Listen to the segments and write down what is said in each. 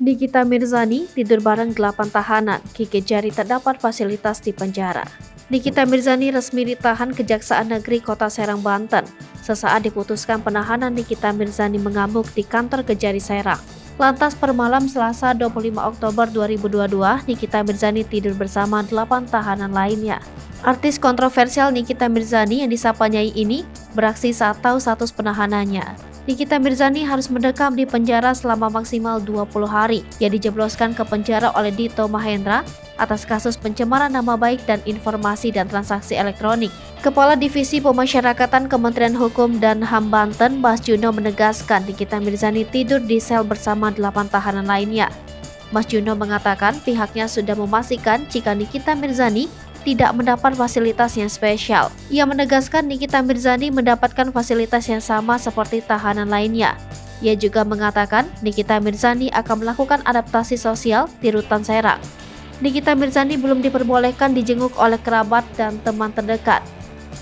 Nikita Mirzani tidur bareng 8 tahanan, gigit jari tak dapat fasilitas di penjara. Nikita Mirzani resmi ditahan Kejaksaan Negeri Kota Serang, Banten. Sesaat diputuskan penahanan, Nikita Mirzani mengamuk di kantor Kejari Serang. Lantas per malam Selasa 25 Oktober 2022, Nikita Mirzani tidur bersama 8 tahanan lainnya. Artis kontroversial Nikita Mirzani yang disapa Nyai ini beraksi saat tahu status penahanannya. Nikita Mirzani harus mendekam di penjara selama maksimal 20 hari. Ia dijebloskan ke penjara oleh Dito Mahendra atas kasus pencemaran nama baik dan informasi dan transaksi elektronik. Kepala Divisi Pemasyarakatan Kementerian Hukum dan HAM Banten, Mas Juno, menegaskan Nikita Mirzani tidur di sel bersama 8 tahanan lainnya. Mas Juno mengatakan pihaknya sudah memastikan jika Nikita Mirzani tidak mendapat fasilitas yang spesial. Ia menegaskan Nikita Mirzani mendapatkan fasilitas yang sama seperti tahanan lainnya. Ia juga mengatakan Nikita Mirzani akan melakukan adaptasi sosial di Rutan Serang. Nikita Mirzani belum diperbolehkan dijenguk oleh kerabat dan teman terdekat.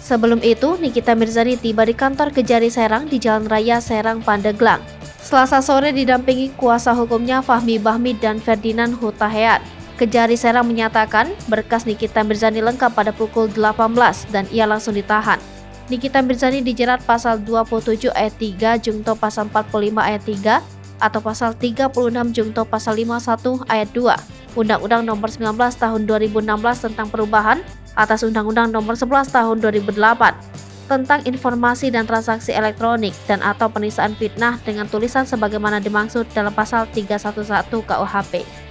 Sebelum itu, Nikita Mirzani tiba di kantor Kejari Serang di Jalan Raya Serang, Pandeglang. Selasa sore didampingi kuasa hukumnya Fahmi Bahmi dan Ferdinand Hutahean. Kejari Serang menyatakan berkas Nikita Mirzani lengkap pada pukul 18 dan ia langsung ditahan. Nikita Mirzani dijerat pasal 27 ayat 3 Jungto pasal 45 ayat 3 atau pasal 36 Jungto pasal 51 ayat 2 Undang-Undang Nomor 19 Tahun 2016 tentang perubahan atas Undang-Undang Nomor 11 Tahun 2008 tentang informasi dan transaksi elektronik dan atau penistaan fitnah dengan tulisan sebagaimana dimaksud dalam pasal 311 KUHP.